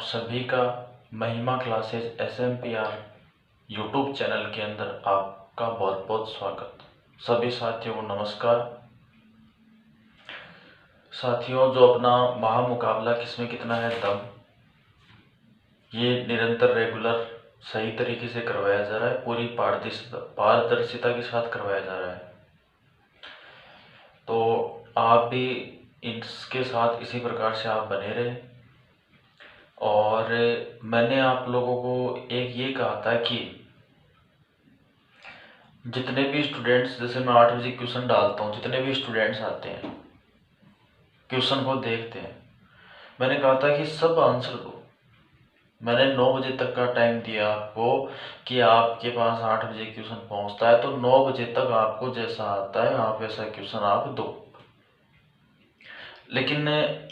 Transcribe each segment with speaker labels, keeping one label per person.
Speaker 1: सभी का महिमा क्लासेज SMPR यूट्यूब चैनल के अंदर आपका बहुत बहुत स्वागत। सभी साथियों को नमस्कार। साथियों, जो अपना महामुकाबला किसमें कितना है दम, ये निरंतर रेगुलर सही तरीके से करवाया जा रहा है, पूरी पारदर्शिता के साथ करवाया जा रहा है। तो आप भी इसके साथ इसी प्रकार से आप बने रहे। और मैंने आप लोगों को एक ये कहा था कि जितने भी स्टूडेंट्स, जैसे मैं 8 बजे क्वेश्चन डालता हूँ, जितने भी स्टूडेंट्स आते हैं क्वेश्चन को देखते हैं, मैंने कहा था कि सब आंसर दो। मैंने 9 बजे तक का टाइम दिया आपको कि आपके पास 8 बजे क्वेश्चन पहुँचता है, तो 9 बजे तक आपको जैसा आता है आप वैसा क्वेश्चन आप दो। लेकिन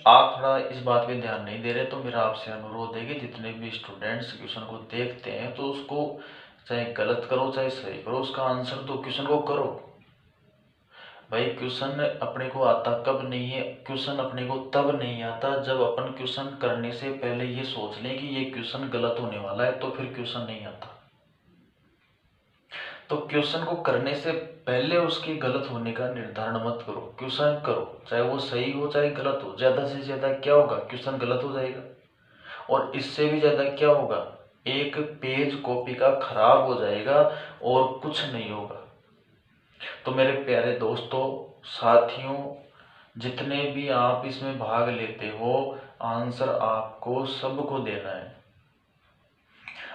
Speaker 1: आप थोड़ा इस बात पे ध्यान नहीं दे रहे, तो मेरा आपसे अनुरोध है कि जितने भी स्टूडेंट्स क्वेश्चन को देखते हैं तो उसको चाहे गलत करो चाहे सही करो, उसका आंसर दो, क्वेश्चन को करो। भाई क्वेश्चन अपने को आता कब नहीं है, क्वेश्चन अपने को तब नहीं आता जब अपन क्वेश्चन करने से पहले ये सोच लें कि ये क्वेश्चन गलत होने वाला है, तो फिर क्वेश्चन नहीं आता। तो क्वेश्चन को करने से पहले उसके गलत होने का निर्धारण मत करो, क्वेश्चन करो, चाहे वो सही हो चाहे गलत हो। ज्यादा से ज्यादा क्या होगा, क्वेश्चन गलत हो जाएगा, और इससे भी ज्यादा क्या होगा, एक पेज कॉपी का खराब हो जाएगा और कुछ नहीं होगा। तो मेरे प्यारे दोस्तों, साथियों, जितने भी आप इसमें भाग लेते हो, आंसर आपको सबको देना है।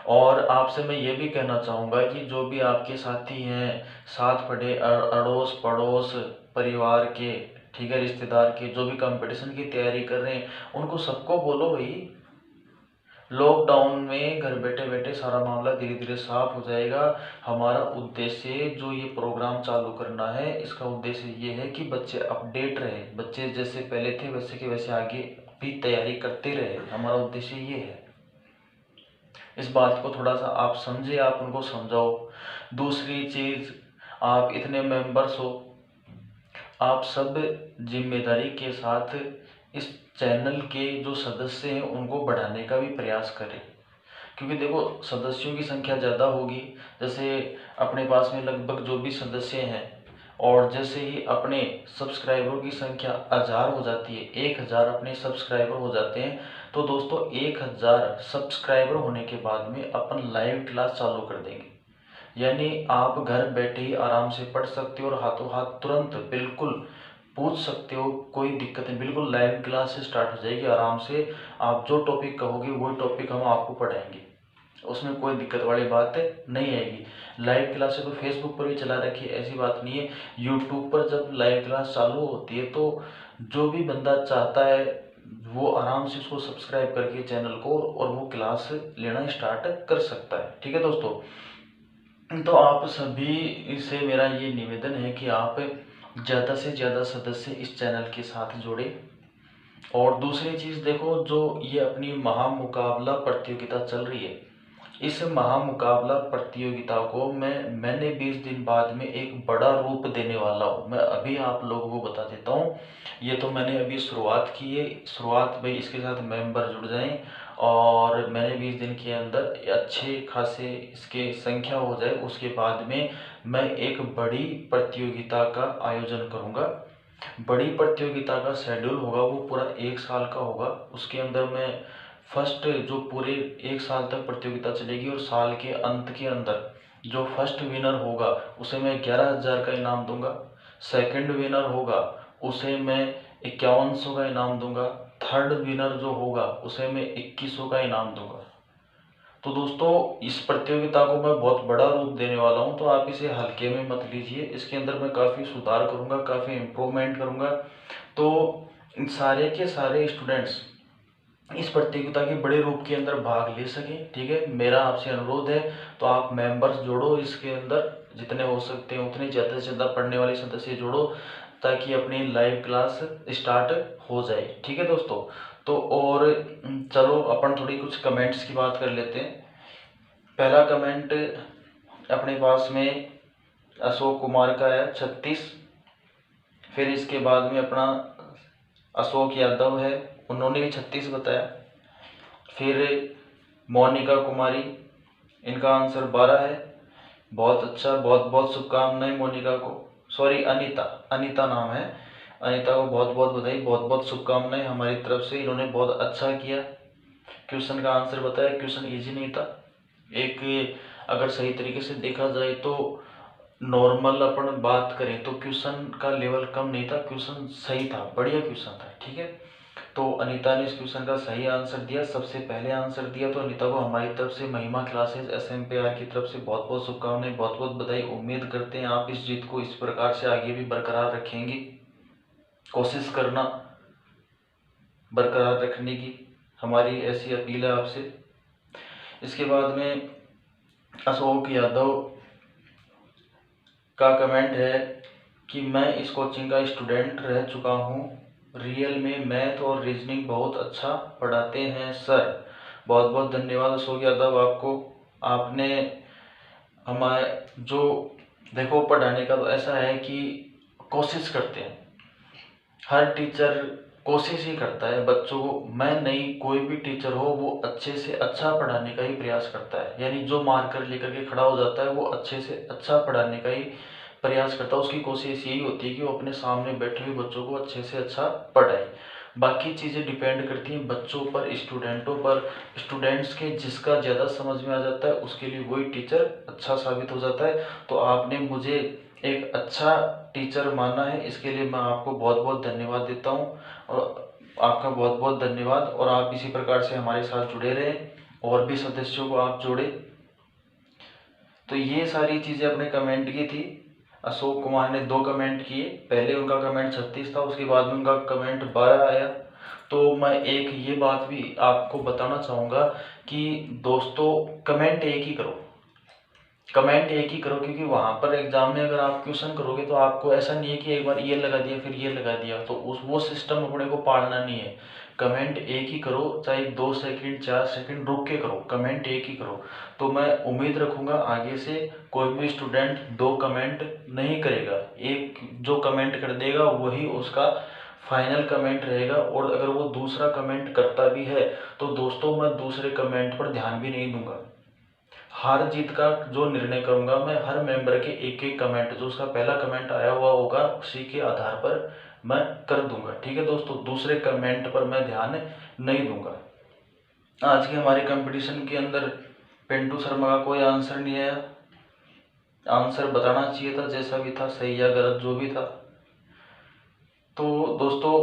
Speaker 1: और आपसे मैं ये भी कहना चाहूँगा कि जो भी आपके साथी हैं, साथ पढ़े अड़ोस पड़ोस परिवार के, ठीक है, रिश्तेदार के, जो भी कंपटीशन की तैयारी कर रहे हैं, उनको सबको बोलो भाई, लॉकडाउन में घर बैठे बैठे सारा मामला धीरे धीरे साफ हो जाएगा। हमारा उद्देश्य जो ये प्रोग्राम चालू करना है, इसका उद्देश्य ये है कि बच्चे अपडेट रहे, बच्चे जैसे पहले थे वैसे के वैसे आगे भी तैयारी करते रहे। हमारा उद्देश्य ये है। इस बात को थोड़ा सा आप समझे, आप उनको समझाओ। दूसरी चीज, आप इतने मेंबर्स हो, आप सब जिम्मेदारी के साथ इस चैनल के जो सदस्य हैं उनको बढ़ाने का भी प्रयास करें। क्योंकि देखो, सदस्यों की संख्या ज़्यादा होगी, जैसे अपने पास में लगभग जो भी सदस्य हैं, और जैसे ही अपने सब्सक्राइबरों की संख्या 1000 हो जाती है, 1000 अपने सब्सक्राइबर हो जाते हैं, तो दोस्तों 1000 सब्सक्राइबर होने के बाद में अपन लाइव क्लास चालू कर देंगे। यानी आप घर बैठे ही आराम से पढ़ सकते हो और हाथों हाथ तुरंत बिल्कुल पूछ सकते हो, कोई दिक्कत नहीं। बिल्कुल लाइव क्लास से स्टार्ट हो जाएगी आराम से। आप जो टॉपिक कहोगे वही टॉपिक हम आपको पढ़ाएंगे, उसमें कोई दिक्कत वाली बात नहीं आएगी। लाइव क्लास है तो फेसबुक पर भी चला रखी है, ऐसी बात नहीं है। यूट्यूब पर जब लाइव क्लास चालू होती है तो जो भी बंदा चाहता है वो आराम से उसको सब्सक्राइब करके चैनल को और वो क्लास लेना स्टार्ट कर सकता है। ठीक है दोस्तों, तो आप सभी से मेरा ये निवेदन है कि आप ज़्यादा से ज़्यादा सदस्य इस चैनल के साथ जोड़े। और दूसरी चीज़ देखो, जो ये अपनी महामुकाबला प्रतियोगिता चल रही है, इस महामुकाबला प्रतियोगिता को मैंने 20 दिन बाद में एक बड़ा रूप देने वाला हूँ। मैं अभी आप लोगों को बता देता हूँ, ये तो मैंने अभी शुरुआत की है। शुरुआत में इसके साथ मेंबर जुड़ जाएं और मैंने 20 दिन के अंदर अच्छे खासे इसके संख्या हो जाए, उसके बाद में मैं एक बड़ी प्रतियोगिता का आयोजन करूँगा। बड़ी प्रतियोगिता का शेड्यूल होगा वो पूरा 1 साल का होगा। उसके अंदर मैं फर्स्ट, जो पूरे 1 साल तक प्रतियोगिता चलेगी, और साल के अंत के अंदर जो फर्स्ट विनर होगा उसे मैं 11,000 का इनाम दूंगा। सेकंड विनर होगा उसे मैं 5100 का इनाम दूंगा। थर्ड विनर जो होगा उसे मैं 2100 का इनाम दूंगा। तो दोस्तों, इस प्रतियोगिता को मैं बहुत बड़ा रूप देने वाला हूं, तो आप इसे हल्के में मत लीजिए। इसके अंदर मैं काफ़ी सुधार करूंगा, काफ़ी इम्प्रूवमेंट करूंगा, तो इन सारे के सारे स्टूडेंट्स इस प्रतियोगिता के बड़े रूप के अंदर भाग ले सकें। ठीक है, मेरा आपसे अनुरोध है, तो आप मेंबर्स जोड़ो इसके अंदर, जितने हो सकते हैं उतने, ज़्यादा से ज़्यादा पढ़ने वाले सदस्य जोड़ो, ताकि अपनी लाइव क्लास स्टार्ट हो जाए। ठीक है दोस्तों, तो और चलो अपन थोड़ी कुछ कमेंट्स की बात कर लेते हैं। पहला कमेंट अपने पास में अशोक कुमार का है 36। फिर इसके बाद में अपना अशोक यादव है, उन्होंने भी 36 बताया। फिर मोनिका कुमारी, इनका आंसर 12 है। बहुत अच्छा, बहुत बहुत शुभकामनाएं मोनिका को, सॉरी अनीता, अनीता नाम है। अनीता को बहुत बहुत बधाई, बहुत बहुत शुभकामनाएं हमारी तरफ से, इन्होंने बहुत अच्छा किया। क्वेश्चन का आंसर बताया, क्वेश्चन इजी नहीं था। एक अगर सही तरीके से देखा जाए तो नॉर्मल अपन बात करें तो क्वेश्चन का लेवल कम नहीं था, क्वेश्चन सही था, बढ़िया क्वेश्चन था, ठीक है। तो अनीता ने इस क्वेश्चन का सही आंसर दिया, सबसे पहले आंसर दिया। तो अनीता को हमारी तरफ से महिमा क्लासेस SMPR की तरफ से बहुत बहुत शुभकामनाएं, बहुत बहुत बधाई। उम्मीद करते हैं आप इस जीत को इस प्रकार से आगे भी बरकरार रखेंगे, कोशिश करना बरकरार रखने की, हमारी ऐसी अपील है आपसे। इसके बाद में अशोक यादव का कमेंट है कि मैं इस कोचिंग का स्टूडेंट रह चुका हूँ, रियल में मैथ और रीजनिंग बहुत अच्छा पढ़ाते हैं सर। बहुत बहुत धन्यवाद अशोक यादव आपको। आपने हमारे जो देखो पढ़ाने का तो ऐसा है कि कोशिश करते हैं, हर टीचर कोशिश ही करता है बच्चों को, मैं नहीं कोई भी टीचर हो वो अच्छे से अच्छा पढ़ाने का ही प्रयास करता है। यानी जो मार्कर लेकर के खड़ा हो जाता है वो अच्छे से अच्छा पढ़ाने का ही प्रयास करता है, उसकी कोशिश यही होती है कि वो अपने सामने बैठे हुए बच्चों को अच्छे से अच्छा पढ़ाए। बाकी चीज़ें डिपेंड करती हैं बच्चों पर, स्टूडेंटों पर। स्टूडेंट्स के जिसका ज़्यादा समझ में आ जाता है उसके लिए वही टीचर अच्छा साबित हो जाता है। तो आपने मुझे एक अच्छा टीचर माना है, इसके लिए मैं आपको बहुत बहुत धन्यवाद देता हूँ, और आपका बहुत बहुत धन्यवाद। और आप इसी प्रकार से हमारे साथ जुड़े रहें, और भी सदस्यों को आप जोड़े। तो ये सारी चीज़ें अपने कमेंट की थी। अशोक कुमार ने 2 कमेंट किए, पहले उनका कमेंट 36 था, उसके बाद में उनका कमेंट 12 आया। तो मैं एक ये बात भी आपको बताना चाहूँगा कि दोस्तों कमेंट एक ही करो, कमेंट एक ही करो, क्योंकि वहाँ पर एग्जाम में अगर आप क्वेश्चन करोगे तो आपको ऐसा नहीं है कि एक बार ये लगा दिया फिर ये लगा दिया, तो वो सिस्टम अपने को पालना नहीं है। कमेंट एक ही करो, चाहे 2 सेकंड 4 सेकंड रुक के करो, कमेंट एक ही करो। तो मैं उम्मीद रखूँगा आगे से कोई भी स्टूडेंट 2 कमेंट नहीं करेगा, एक जो कमेंट कर देगा वही उसका फाइनल कमेंट रहेगा। और अगर वो दूसरा कमेंट करता भी है तो दोस्तों मैं दूसरे कमेंट पर ध्यान भी नहीं दूंगा। हार जीत का जो निर्णय करूंगा मैं हर मेंबर के एक एक कमेंट, जो उसका पहला कमेंट आया हुआ होगा उसी के आधार पर मैं कर दूंगा, ठीक है दोस्तों। दूसरे कमेंट पर मैं ध्यान नहीं दूंगा। आज के हमारे कंपटीशन के अंदर पिंटू शर्मा का कोई आंसर नहीं आया, आंसर बताना चाहिए था, जैसा भी था सही या गलत जो भी था। तो दोस्तों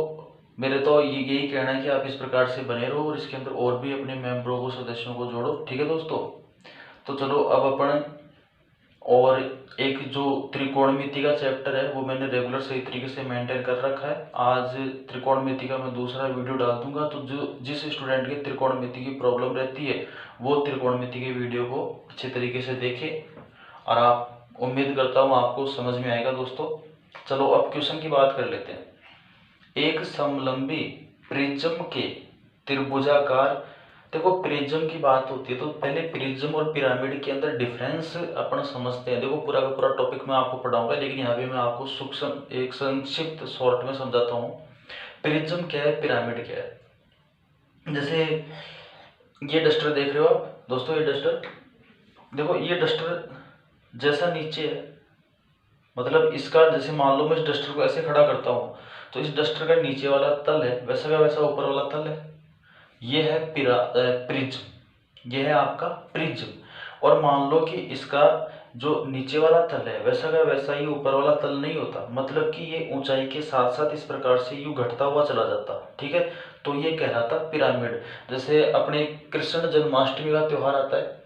Speaker 1: मेरे तो यही कहना है कि आप इस प्रकार से बने रहो, और इसके अंदर और भी अपने मेंबरों को, सदस्यों को जोड़ो, ठीक है दोस्तों। तो चलो अब अपन और एक जो त्रिकोणमिति का चैप्टर है वो मैंने रेगुलर सही तरीके से मेंटेन कर रखा है। आज त्रिकोणमिति का मैं दूसरा वीडियो डाल दूंगा, तो जो जिस स्टूडेंट के त्रिकोणमिति की प्रॉब्लम रहती है वो त्रिकोणमिति के वीडियो को अच्छे तरीके से देखे, और आप उम्मीद करता हूँ आपको समझ में आएगा दोस्तों। चलो अब क्वेश्चन की बात कर लेते हैं। एक समलंबी प्रिज्म के त्रिभुजाकार, देखो प्रिज्म की बात होती है तो पहले प्रिज्म और पिरामिड के अंदर डिफरेंस अपन समझते हैं। देखो पूरा का पूरा टॉपिक मैं आपको पढ़ाऊंगा, लेकिन यहाँ पे मैं आपको सूक्ष्म एक संक्षिप्त शॉर्ट में समझाता हूँ। प्रिज्म क्या है, पिरामिड क्या है। जैसे ये डस्टर देख रहे हो आप दोस्तों, ये डस्टर देखो, ये डस्टर जैसा नीचे है, मतलब इसका जैसे मान लो मैं इस डस्टर को ऐसे खड़ा करता हूँ तो इस डस्टर का नीचे वाला तल है वैसा का वैसा ऊपर वाला तल है। ये है प्रिज्म, ये है आपका प्रिज्म। और मान लो कि इसका जो नीचे वाला तल है वैसा का वैसा ही ऊपर वाला तल नहीं होता, मतलब कि ये ऊंचाई के साथ साथ इस प्रकार से यूं घटता हुआ चला जाता, ठीक है। तो ये कहलाता पिरामिड। जैसे अपने कृष्ण जन्माष्टमी का त्योहार आता है,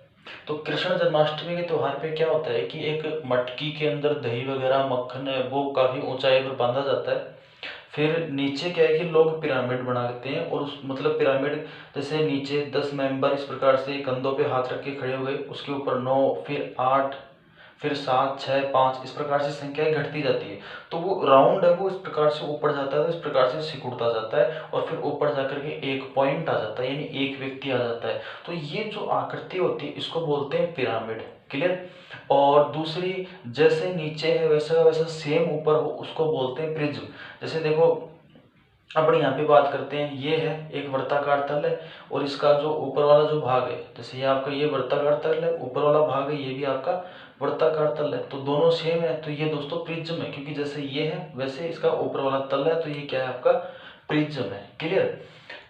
Speaker 1: तो कृष्ण जन्माष्टमी के त्योहार पे क्या होता है कि एक मटकी के अंदर दही वगैरह मक्खन है वो काफी ऊंचाई पर बांधा जाता है। फिर नीचे क्या है कि लोग पिरामिड बनाते हैं, और उस मतलब पिरामिड जैसे नीचे 10 मेंबर इस प्रकार से कंधों पे हाथ रख के खड़े हो गए, उसके ऊपर 9, फिर 8, फिर 7, 6, 5, इस प्रकार से संख्याएं घटती जाती है। तो वो राउंड है वो इस प्रकार से ऊपर जाता है, तो इस प्रकार से सिकुड़ता जाता है, और फिर ऊपर जाकर के एक पॉइंट आ जाता है, यानी एक व्यक्ति आ जाता है। तो ये जो आकृति होती है इसको बोलते हैं पिरामिड, क्लियर। और दूसरी जैसे नीचे है वैसा वैसा सेम ऊपर हो उसको बोलते हैं प्रिज्म। जैसे देखो अपन यहाँ पे बात करते हैं, ये है एक वृत्ताकार तल है और इसका जो ऊपर वाला जो भाग है, जैसे ये आपका ये वृत्ताकार तल है, ऊपर वाला भाग है ये भी आपका वृत्ताकार तल है, तो दोनों सेम है, तो ये दोस्तों प्रिज्म है, क्योंकि जैसे ये है वैसे इसका ऊपर वाला तल है, तो ये क्या है आपका प्रिज्म है। क्लियर।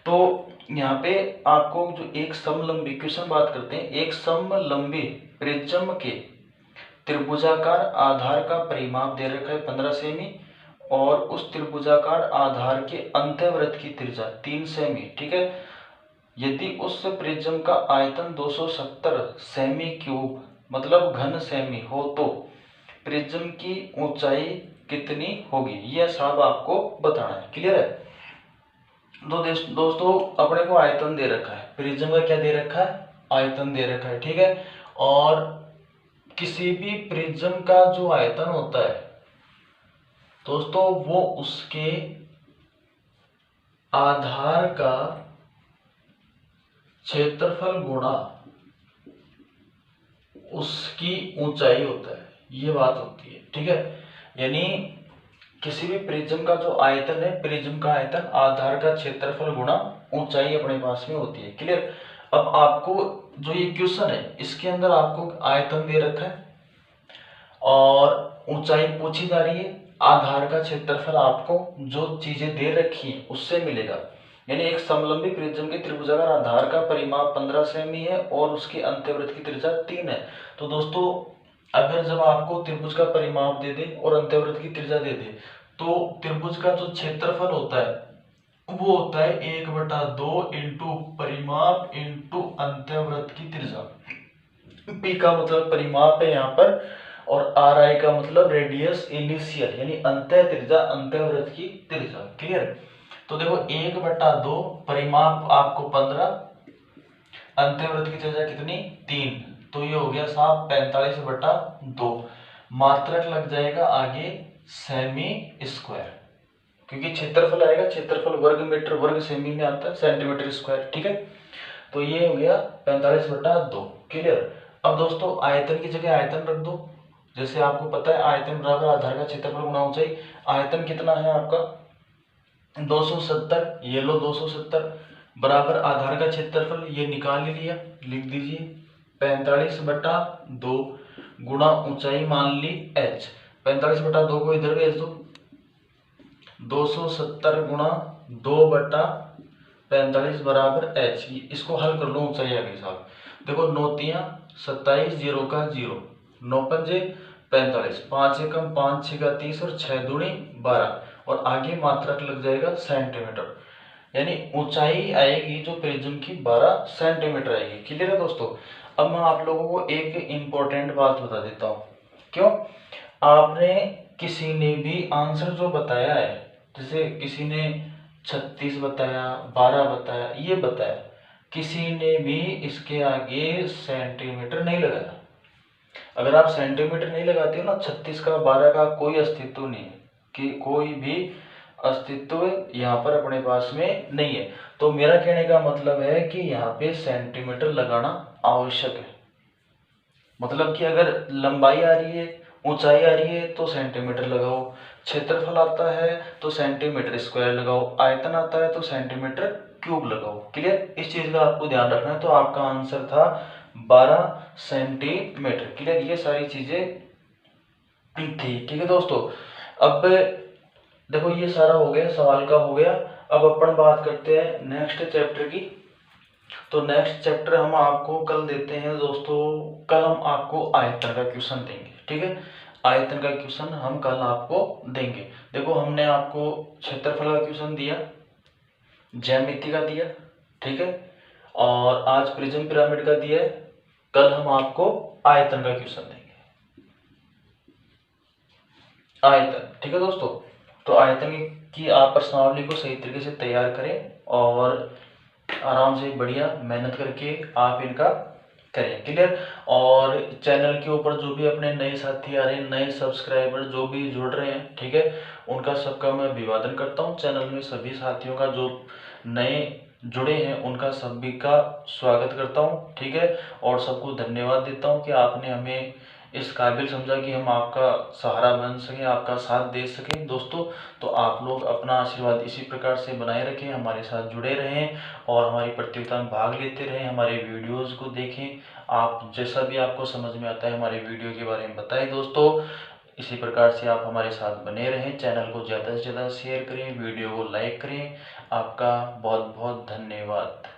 Speaker 1: तो यहाँ पे आपको जो एक समलंबी क्वेश्चन बात करते हैं, एक समलंबी प्रिज्म के त्रिभुजाकार आधार का परिमाप दे रखा है 15 सेमी और उस त्रिभुजाकार आधार के अंतःवृत्त की त्रिज्या 3 सेमी। ठीक है। यदि उस प्रिज्म का आयतन 270 सेमी क्यूब मतलब घन सेमी हो तो प्रिज्म की ऊंचाई कितनी होगी, यह सब आपको बताना है। क्लियर है। तो दोस्तों अपने को आयतन दे रखा है, प्रिज्म का क्या दे रखा है, आयतन दे रखा है। ठीक है। और किसी भी प्रिज्म का जो आयतन होता है दोस्तों वो उसके आधार का क्षेत्रफल गुणा उसकी ऊंचाई होता है, ये बात होती है। ठीक है। यानी किसी भी प्रिज्म का जो आयतन है, प्रिज्म का आयतन आधार का क्षेत्रफल गुणा ऊंचाई अपने पास में होती है। क्लियर। अब आपको जो ये क्वेश्चन है इसके अंदर आपको आयतन दे रखा है और ऊंचाई पूछी जा रही है, आधार का क्षेत्रफल आपको जो चीजें दे रखी हैं उससे मिलेगा। यानी एक समलंबी प्रिज्म के त्रिभुजाकार आधार का परिमाप 15 सेमी है और उसके अंतःवृत्त की त्रिज्या 3 है। तो दोस्तों अगर जब आपको त्रिभुज का परिमाप दे दे और अंतःवृत्त की त्रिज्या दे दे तो त्रिभुज का जो क्षेत्रफल होता है वो होता है 1/2 इंटू परिमाप इंटू अंतःवृत्त की त्रिज्या। पी का मतलब परिमाप है यहाँ पर और आर आई का मतलब रेडियस इनिशियल यानी अंतः त्रिज्या, अंतःवृत्त की त्रिज्या। क्लियर। तो देखो 1/2 परिमाप आपको 15, अंतःवृत्त की त्रिज्या कितनी 3, तो ये हो गया साहब 45/2। मात्रक लग जाएगा आगे सेमी स्क्वायर, क्योंकि क्षेत्रफल आएगा, क्षेत्रफल वर्ग मीटर वर्ग सेमी में आता है, सेंटीमीटर स्क्वायर। ठीक है। तो ये हो गया 45/2। क्लियर। अब दोस्तों आयतन की जगह आयतन रख दो, जैसे आपको पता है आयतन बराबर आधार का क्षेत्रफल गुणा ऊंचाई। आयतन कितना है आपका 270, ये लो 270 बराबर आधार का क्षेत्रफल, ये निकाल ही लिया, लिख दीजिए 45/2 गुणा ऊंचाई मान ली h। 45/2 को इधर भेज दो, 270 गुणा 2/45 बराबर h। इसको हल कर लो, ऊंचाई आ गई साहब। देखो 9 तियां 27, 0 का 0, 9 पंजे 45, 5 एकम 5 6 का 30 और 6 दूनी 12 और आगे मात्रक लग जाएगा सेंटीमीटर, यानी ऊंचाई आएगी जो प्रिज्म की 12 सेंटीमीटर आएगी। क्लियर है दोस्तों। अब मैं आप लोगों को एक इंपॉर्टेंट बात बता देता हूँ। क्यों, आपने किसी ने भी आंसर जो बताया है, जैसे किसी ने 36 बताया, 12 बताया, ये बताया, किसी ने भी इसके आगे सेंटीमीटर नहीं लगाया। अगर आप सेंटीमीटर नहीं लगाते हो ना, 36 का 12 का कोई अस्तित्व नहीं है, कि कोई भी अस्तित्व यहाँ पर अपने पास में नहीं है। तो मेरा कहने का मतलब है कि यहाँ पे सेंटीमीटर लगाना आवश्यक है। मतलब कि अगर लंबाई आ रही है, ऊंचाई आ रही है तो सेंटीमीटर लगाओ, क्षेत्रफल आता है तो सेंटीमीटर स्क्वायर लगाओ, आयतन आता है तो सेंटीमीटर क्यूब लगाओ। क्लियर। इस चीज का आपको ध्यान रखना है। तो आपका आंसर था 12 सेंटीमीटर। क्लियर। ये सारी चीजें थी। ठीक है दोस्तों। अब देखो ये सारा हो गया, सवाल का हो गया। अब अपन बात करते हैं नेक्स्ट चैप्टर की। तो नेक्स्ट चैप्टर हम आपको कल देते हैं दोस्तों, कल हम आपको आयतन का क्वेश्चन देंगे। ठीक है। आयतन का क्वेश्चन हम कल आपको देंगे। देखो हमने आपको क्षेत्रफल का क्वेश्चन दिया, ज्यामिति का दिया, ठीक है, और आज प्रिज्म पिरामिड का दिया है। कल हम आपको आयतन का क्वेश्चन देंगे, आयतन। ठीक है दोस्तों। तो आयतन की आप प्रश्नावली को सही तरीके से तैयार करें और आराम से बढ़िया मेहनत करके आप इनका करें। क्लियर। और चैनल के ऊपर जो भी अपने नए साथी आ रहे हैं, नए सब्सक्राइबर जो भी जुड़ रहे हैं, ठीक है, उनका सबका मैं अभिवादन करता हूं। चैनल में सभी साथियों का जो नए जुड़े हैं उनका सभी का स्वागत करता हूं। ठीक है। और सबको धन्यवाद देता हूं कि आपने हमें इस काबिल समझा कि हम आपका सहारा बन सकें, आपका साथ दे सकें दोस्तों। तो आप लोग अपना आशीर्वाद इसी प्रकार से बनाए रखें, हमारे साथ जुड़े रहें और हमारी प्रतियोगिता में भाग लेते रहें, हमारे वीडियोज़ को देखें। आप जैसा भी आपको समझ में आता है हमारे वीडियो के बारे में बताएं दोस्तों। इसी प्रकार से आप हमारे साथ बने रहें, चैनल को ज़्यादा से ज़्यादा शेयर करें, वीडियो को लाइक करें। आपका बहुत बहुत धन्यवाद।